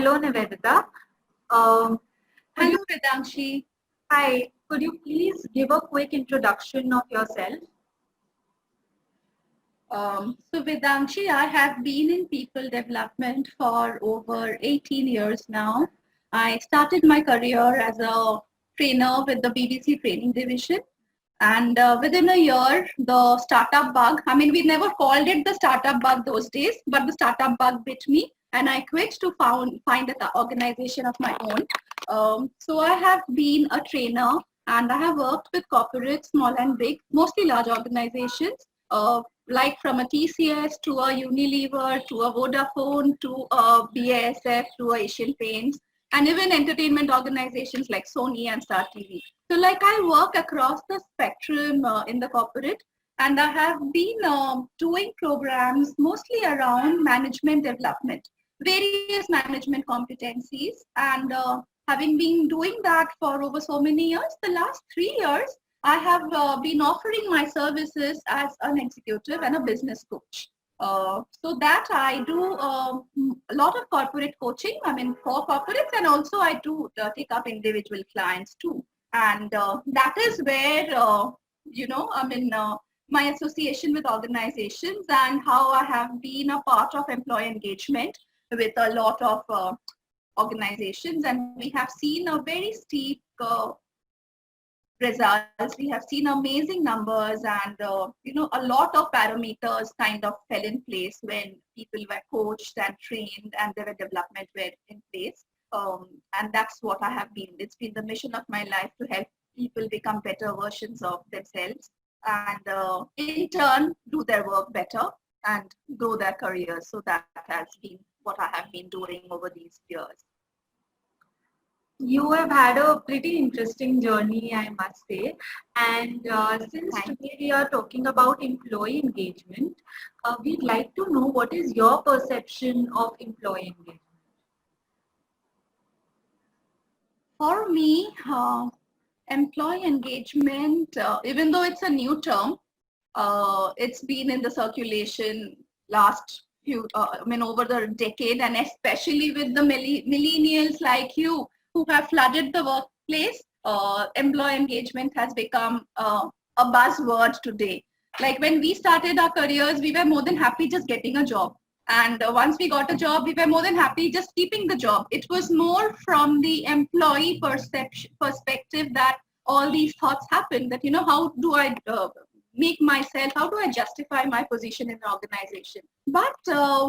Hello, Nivedita. Um, could Hello, you, Vedangshi. Hi, could you please give a quick introduction of yourself? So, Vedangshi, I have been in people development for over 18 years now. I started my career as a trainer with the BBC training division. And within a year, the startup bug, I mean, we never called it the startup bug those days, but the startup bug bit me and I quit to find an organization of my own. So I have been a trainer and I have worked with corporates, small and big, mostly large organizations, like from a TCS to a Unilever to a Vodafone to a BASF to a Asian Paints, and even entertainment organizations like Sony and Star TV. So like I work across the spectrum in the corporate, and I have been doing programs mostly around management development, various management competencies, and having been doing that for over so many years, the last 3 years, I have been offering my services as an executive and a business coach. So that I do a lot of corporate coaching. I mean, for corporates, and also I do take up individual clients too. And that is where my association with organizations and how I have been a part of employee engagement with a lot of organizations, and we have seen a very steep results. We have seen amazing numbers, and a lot of parameters kind of fell in place when people were coached and trained and their development were in place. And that's what I have been. It's been the mission of my life to help people become better versions of themselves, and in turn do their work better and grow their careers. So that has been what I have been doing over these years. You have had a pretty interesting journey, I must say. And since Thank today we are talking about employee engagement, we'd like to know what is your perception of employee engagement? For me, employee engagement, even though it's a new term, it's been in the circulation last over the decade, and especially with the millennials like you who have flooded the workplace, employee engagement has become a buzzword today. Like when we started our careers, we were more than happy just getting a job. And once we got a job, we were more than happy just keeping the job. It was more from the employee perspective that all these thoughts happen, that, how do I make myself, how do I justify my position in the organization? But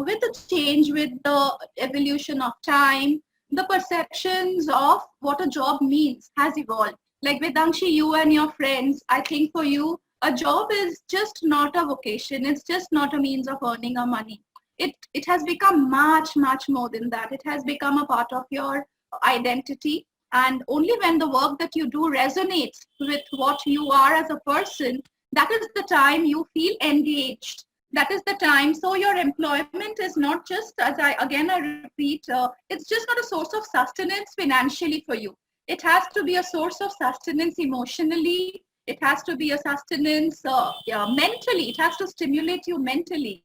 with the change, with the evolution of time, the perceptions of what a job means has evolved. Like Vedangshi, you and your friends, I think for you, a job is just not a vocation. It's just not a means of earning a money. It has become much, much more than that. It has become a part of your identity. And only when the work that you do resonates with what you are as a person, that is the time you feel engaged. That is the time. So your employment is not just, as I repeat, it's just not a source of sustenance financially for you. It has to be a source of sustenance emotionally. It has to be a sustenance mentally. It has to stimulate you mentally.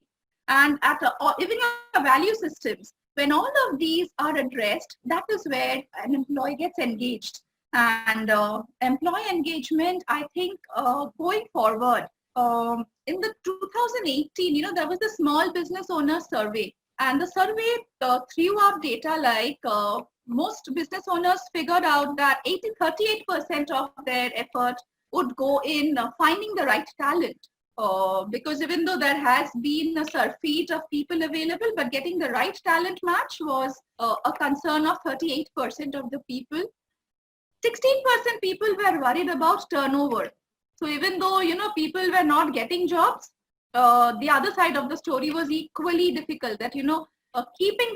And even your value systems, when all of these are addressed, that is where an employee gets engaged. And employee engagement, I think, going forward, in the 2018, there was the small business owner survey, and the survey threw up data like most business owners figured out that 38% of their effort would go in finding the right talent. Because even though there has been a surfeit of people available, but getting the right talent match was a concern of 38% of the people. 16% people were worried about turnover. So even though, people were not getting jobs, the other side of the story was equally difficult, that, keeping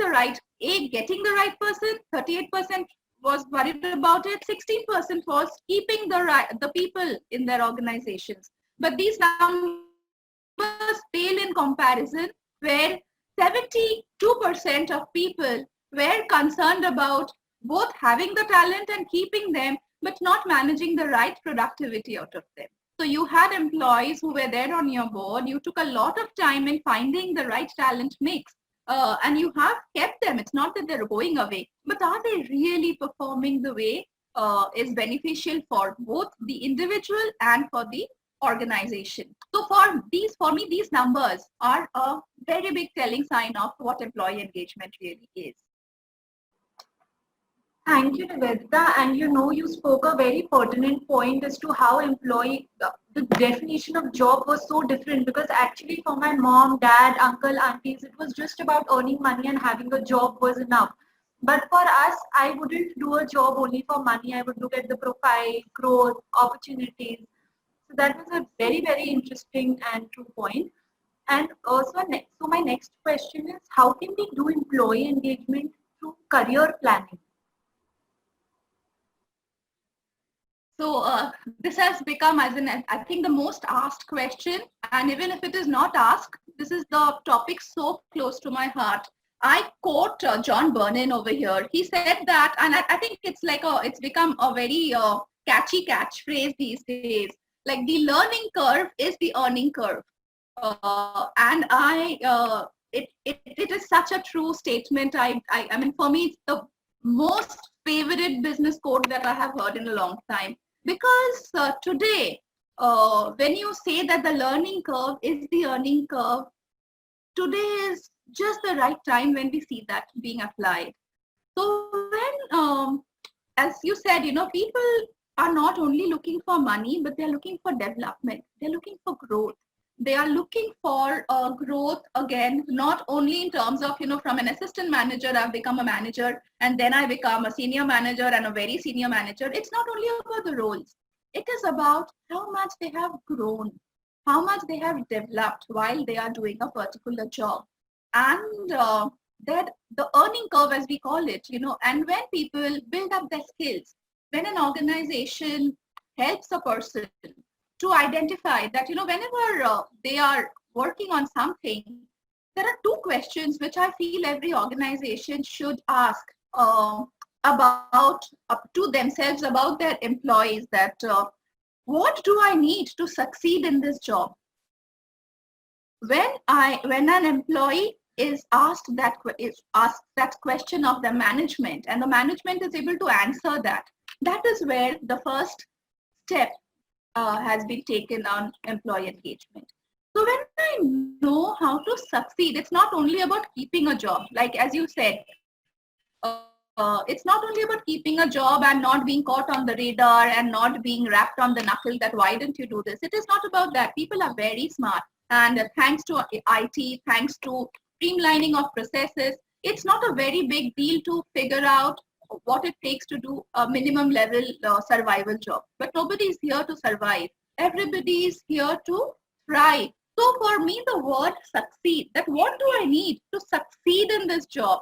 getting the right person, 38% was worried about it, 16% was keeping the people in their organizations. But these numbers pale in comparison, where 72% of people were concerned about both having the talent and keeping them, but not managing the right productivity out of them. So you had employees who were there on your board. You took a lot of time in finding the right talent mix. and you have kept them. It's not that they're going away, but are they really performing the way is beneficial for both the individual and for the organization? So for me, these numbers are a very big telling sign of what employee engagement really is. Thank you, Nivedita. And you spoke a very pertinent point as to how the definition of job was so different, because actually for my mom, dad, uncle, aunties, it was just about earning money and having a job was enough. But for us, I wouldn't do a job only for money. I would look at the profile, growth, opportunities. So that was a very, very interesting and true point. And so my next question is, how can we do employee engagement through career planning? So this has become, I think, the most asked question. And even if it is not asked, this is the topic so close to my heart. I quote John Bernin over here. He said that, and I think it's become a very catchy catchphrase these days. Like, the learning curve is the earning curve. It is such a true statement. I mean, for me, it's the most favorite business quote that I have heard in a long time. Because today, when you say that the learning curve is the earning curve, today is just the right time when we see that being applied. So when, as you said, people are not only looking for money, but they're looking for development. They're looking for growth. They are looking for growth again, not only in terms of, from an assistant manager, I've become a manager, and then I become a senior manager and a very senior manager. It's not only about the roles. It is about how much they have grown, how much they have developed while they are doing a particular job. And that the earning curve, as we call it, and when people build up their skills, when an organization helps a person to identify that, whenever they are working on something, there are two questions which I feel every organization should ask to themselves about their employees, that what do I need to succeed in this job? When an employee is asked that question of the management, and the management is able to answer that, that is where the first step has been taken on employee engagement. So when I know how to succeed, it's not only about keeping a job. Like, as you said, it's not only about keeping a job and not being caught on the radar and not being wrapped on the knuckle that why didn't you do this? It is not about that. People are very smart. And thanks to IT, thanks to streamlining of processes, it's not a very big deal to figure out what it takes to do a minimum level survival job. But nobody is here to survive. Everybody is here to thrive. So for me, the word succeed, that what do I need to succeed in this job?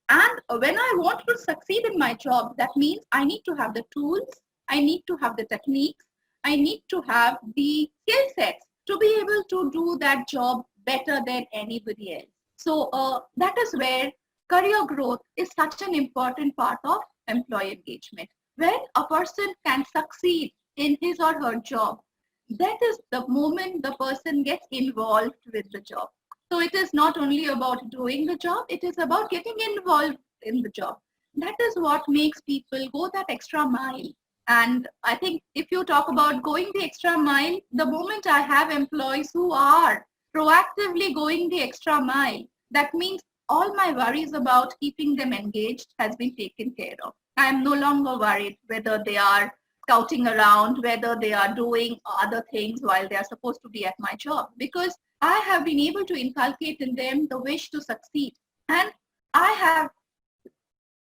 And when I want to succeed in my job, that means I need to have the tools, I need to have the techniques, I need to have the skill sets to be able to do that job better than anybody else. So that is where career growth is such an important part of employee engagement. When a person can succeed in his or her job, that is the moment the person gets involved with the job. So it is not only about doing the job, it is about getting involved in the job. That is what makes people go that extra mile. And I think if you talk about going the extra mile, the moment I have employees who are proactively going the extra mile, that means all my worries about keeping them engaged has been taken care of. I am no longer worried whether they are scouting around, whether they are doing other things while they are supposed to be at my job, because I have been able to inculcate in them the wish to succeed. And I have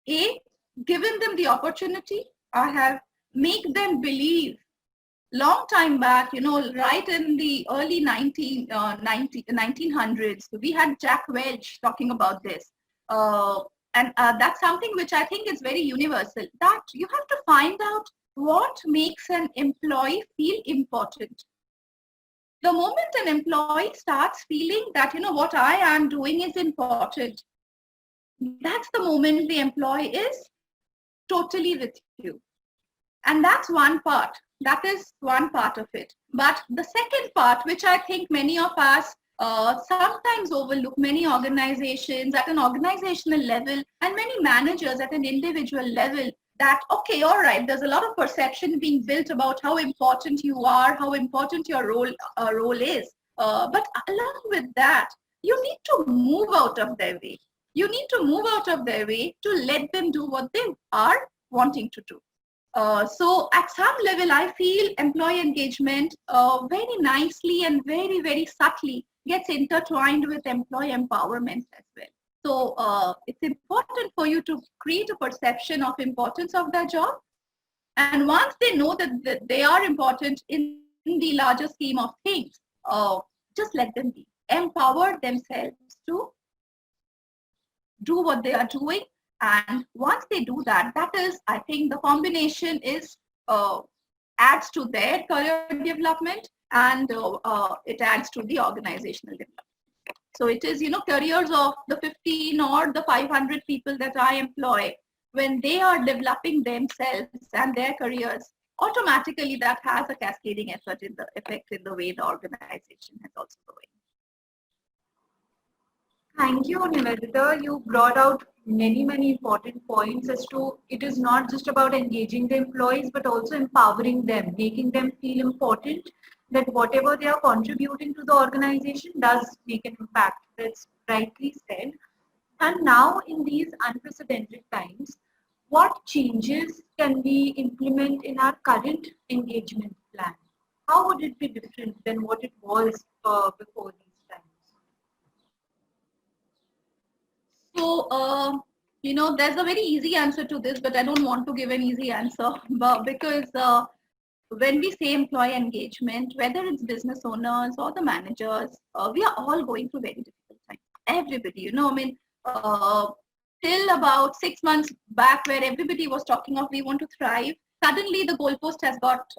given them the opportunity. I have made them believe. Long time back, right in the early 1900s, we had Jack Welch talking about this. And that's something which I think is very universal, that you have to find out what makes an employee feel important. The moment an employee starts feeling that, what I am doing is important, that's the moment the employee is totally with you. And that's one part. That is one part of it. But the second part, which I think many of us sometimes overlook. Many organizations at an organizational level and many managers at an individual level, that, okay, all right, there's a lot of perception being built about how important you are, how important your role is. But along with that, you need to move out of their way. You need to move out of their way to let them do what they are wanting to do. So at some level, I feel employee engagement very nicely and very, very subtly gets intertwined with employee empowerment as well. So it's important for you to create a perception of importance of their job. And once they know that they are important in the larger scheme of things, just let them be. Empower themselves to do what they are doing. And once they do that, that is, I think the combination is adds to their career development, and it adds to the organizational development. So it is, careers of the 15 or the 500 people that I employ, when they are developing themselves and their careers, automatically that has a cascading effect in the way the organization has also going. Thank you, Nivedita. You brought out many, many important points as to it is not just about engaging the employees, but also empowering them, making them feel important, that whatever they are contributing to the organization does make an impact. That's rightly said. And now in these unprecedented times, what changes can we implement in our current engagement plan? How would it be different than what it was before these times? So, there's a very easy answer to this, but I don't want to give an easy answer, but because when we say employee engagement, whether it's business owners or the managers, we are all going through very difficult times. Everybody, till about 6 months back, where everybody was talking of we want to thrive, suddenly the goalpost has got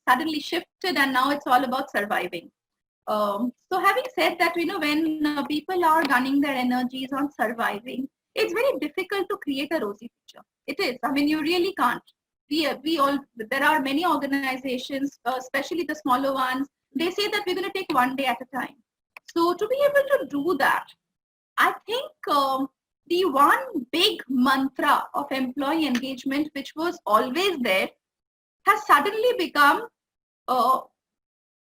suddenly shifted, and now it's all about surviving. So having said that, when people are gunning their energies on surviving, it's very difficult to create a rosy picture. It is. I mean, you really can't. There are many organizations, especially the smaller ones, they say that we're going to take one day at a time. So to be able to do that, I think the one big mantra of employee engagement, which was always there, has suddenly become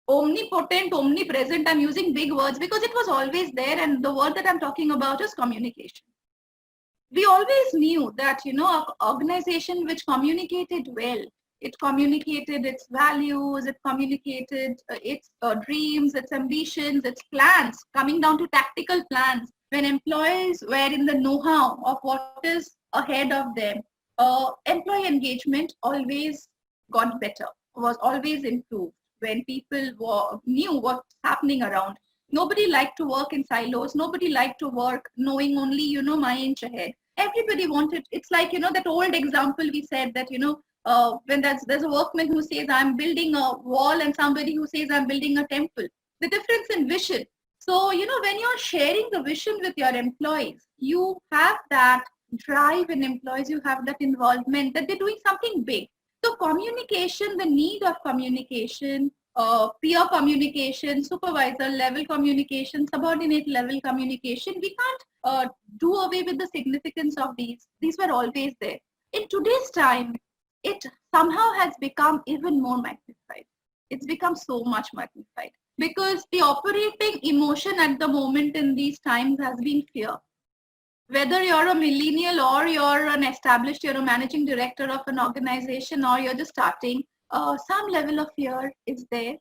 omnipotent, omnipresent. I'm using big words because it was always there, and the word that I'm talking about is communication. We always knew that, an organization which communicated well, it communicated its values, it communicated its dreams, its ambitions, its plans, coming down to tactical plans. When employees were in the know-how of what is ahead of them, employee engagement always got better, was always improved. When people knew what's happening around. Nobody liked to work in silos. Nobody liked to work knowing only, my inch ahead. Everybody wanted, it's like, that old example we said that, when there's a workman who says, I'm building a wall, and somebody who says, I'm building a temple. The difference in vision. So, when you're sharing the vision with your employees, you have that drive in employees, you have that involvement that they're doing something big. So communication, the need of communication, peer communication, supervisor level communication, subordinate level communication, we can't do away with the significance of these. These were always there. In today's time, it somehow has become even more magnified. It's become so much magnified because the operating emotion at the moment in these times has been fear. Whether you're a millennial or you're an established, you're a managing director of an organization or you're just starting, some level of fear is there.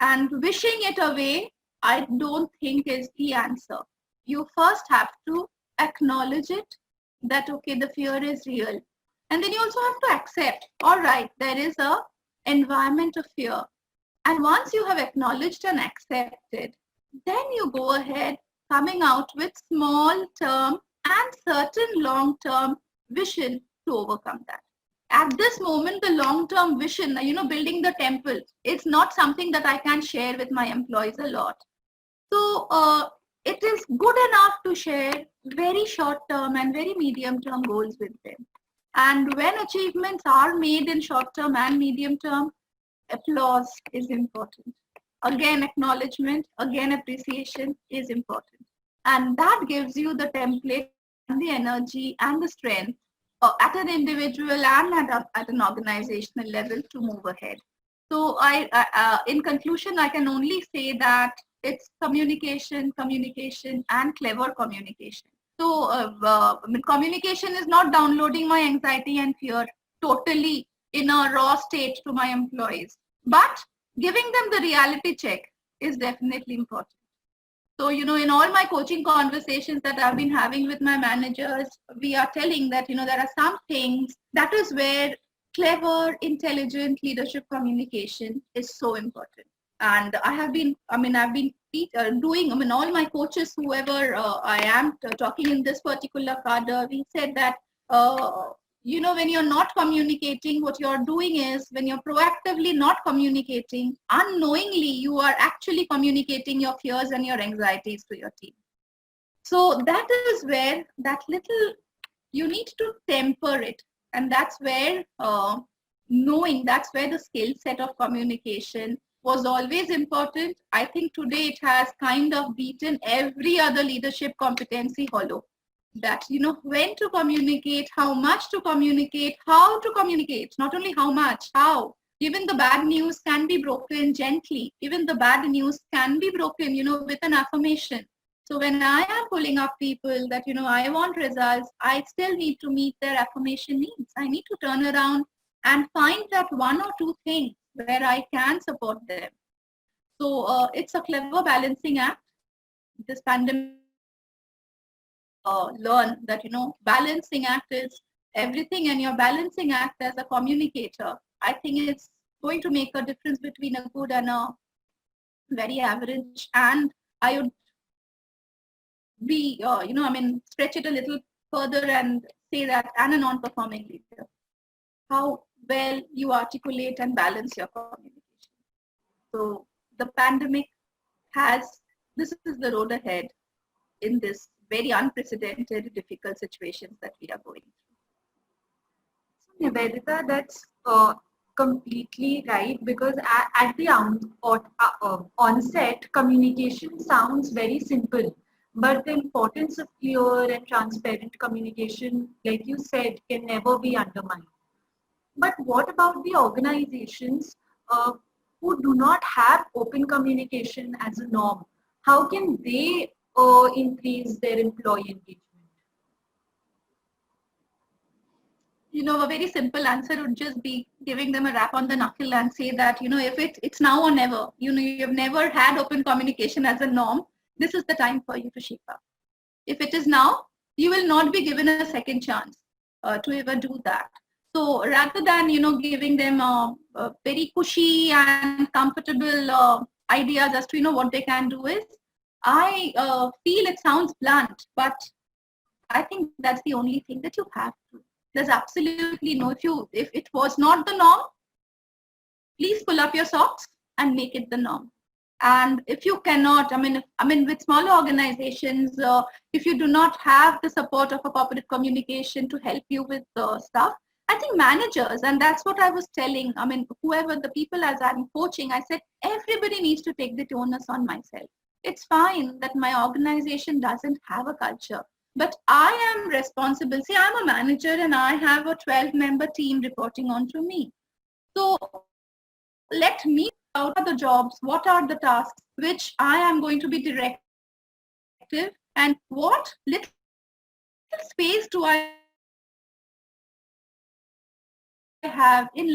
And wishing it away, I don't think is the answer. You first have to acknowledge it, that, okay, the fear is real. And then you also have to accept, all right, there is a environment of fear. And once you have acknowledged and accepted, then you go ahead coming out with small term and certain long-term vision to overcome that. At this moment, the long-term vision, building the temple, it's not something that I can share with my employees a lot. So it is good enough to share very short-term and very medium-term goals with them. And when achievements are made in short-term and medium-term, applause is important. again acknowledgement, again appreciation is important. And that gives you the template and the energy and the strength at an individual and at an organizational level to move ahead. So in conclusion, I can only say that it's communication, communication, and clever communication. So communication is not downloading my anxiety and fear totally in a raw state to my employees, but giving them the reality check is definitely important. So, in all my coaching conversations that I've been having with my managers, we are telling that, there are some things that is where clever, intelligent leadership communication is so important. And I've been doing, all my coaches, whoever I am talking in this particular cadre, we said that, when you're not communicating, what you're doing is when you're proactively not communicating, unknowingly, you are actually communicating your fears and your anxieties to your team. So that is where that little, you need to temper it. And that's where that's where the skill set of communication was always important. I think today it has kind of beaten every other leadership competency hollow. That, when to communicate, how much to communicate, how to communicate, not only how much, how. Even the bad news can be broken gently. Even the bad news can be broken, with an affirmation. So when I am pulling up people that, I want results, I still need to meet their affirmation needs. I need to turn around and find that one or two things where I can support them. So it's a clever balancing act. This pandemic learn that, balancing act is everything, and your balancing act as a communicator, I think it's going to make a difference between a good and a very average. And I would be, stretch it a little further and say that, and a non-performing leader, how well you articulate and balance your communication. So the pandemic this is the road ahead in this very unprecedented, difficult situations that we are going through. Nivedita, that's completely right, because at the onset, communication sounds very simple, but the importance of clear and transparent communication, like you said, can never be undermined. But what about the organizations who do not have open communication as a norm? How can they increase their employee engagement? A very simple answer would just be giving them a rap on the knuckle and say that, if it's now or never, you've never had open communication as a norm, this is the time for you to shape up. If it is now, you will not be given a second chance to ever do that. So rather than, giving them a very cushy and comfortable ideas as to, what they can do is, I feel it sounds blunt, but I think that's the only thing that you have to. There's absolutely no, if it was not the norm, please pull up your socks and make it the norm. And if you cannot, with smaller organizations, if you do not have the support of a corporate communication to help you with stuff, I think managers, and that's what I was telling, whoever the people as I'm coaching, I said, everybody needs to take the onus on myself. It's fine that my organization doesn't have a culture, but I am responsible. See, I'm a manager and I have a 12-member team reporting on to me. So let me out of the jobs, what are the tasks which I am going to be directive, and what little space do I have in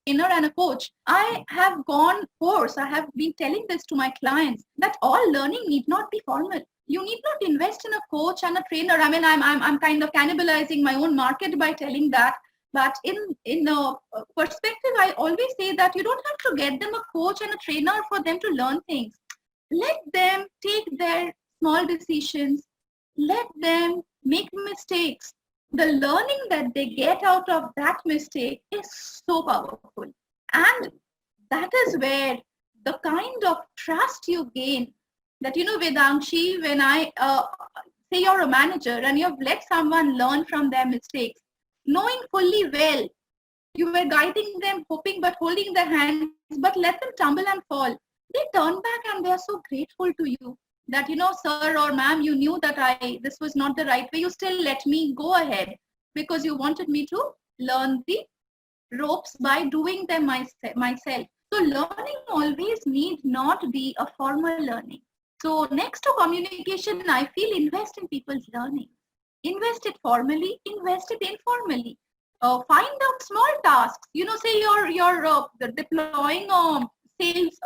trainer and a coach. I have gone course. I have been telling this to my clients that all learning need not be formal. You need not invest in a coach and a trainer. I'm kind of cannibalizing my own market by telling that. But in a perspective, I always say that you don't have to get them a coach and a trainer for them to learn things. Let them take their small decisions. Let them make mistakes. The learning that they get out of that mistake is so powerful. And that is where the kind of trust you gain that, Vedangshi, when I say you're a manager and you've let someone learn from their mistakes, knowing fully well You were guiding them, hoping but holding their hands, but let them tumble and fall. They turn back and they are so grateful to you that, sir or ma'am, you knew that this was not the right way. You still let me go ahead because you wanted me to learn the ropes by doing them myself. So learning always need not be a formal learning. So next to communication, I feel invest in people's learning. Invest it formally, invest it informally. Find out small tasks. Say you're deploying sales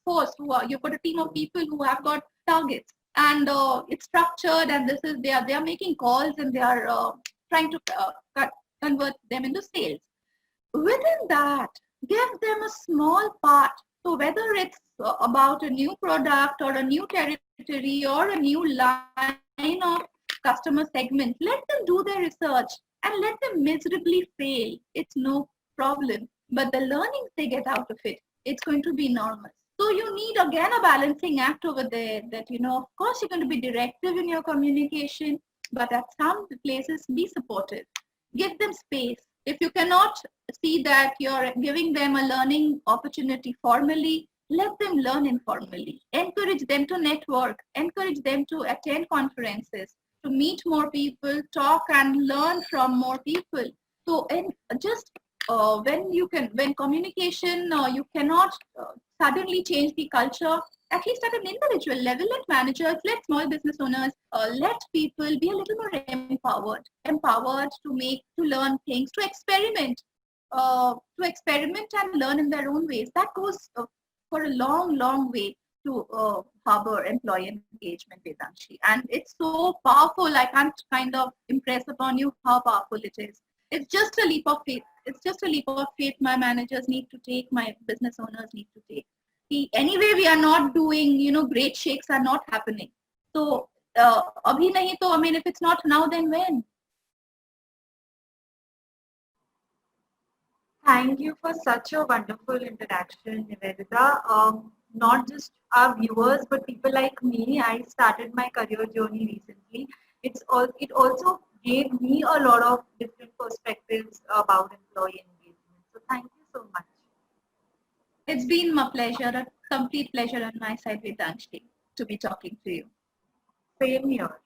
force. You've got a team of people who have got targets, and it's structured. And this is they are making calls and they are trying to convert them into sales. Within that, give them a small part. So whether it's about a new product or a new territory or a new line of customer segment, let them do their research and let them miserably fail. It's no problem. But the learnings they get out of it, it's going to be enormous. So you need again a balancing act over there that, of course, you're going to be directive in your communication, but at some places, be supportive. Give them space. If you cannot see that you're giving them a learning opportunity formally, let them learn informally. Encourage them to network. Encourage them to attend conferences, to meet more people, talk and learn from more people. So, and just when communication, you cannot suddenly change the culture, at least at an individual level, let managers, let small business owners, let people be a little more empowered to learn things, to experiment and learn in their own ways. That goes for a long, long way to harbor employee engagement, Vedangshi. And it's so powerful. I can't kind of impress upon you how powerful it is. It's just a leap of faith. It's just a leap of faith my managers need to take, my business owners need to take. Anyway, we are not doing, great shakes are not happening. So, abhi nahi to, I mean, if it's not now, then when? Thank you for such a wonderful interaction, Nivedita. Not just our viewers, but people like me. I started my career journey recently. It also gave me a lot of different perspectives about employee engagement. So thank you so much. It's been my pleasure, a complete pleasure on my side, Vedangshi, to be talking to you. Same here.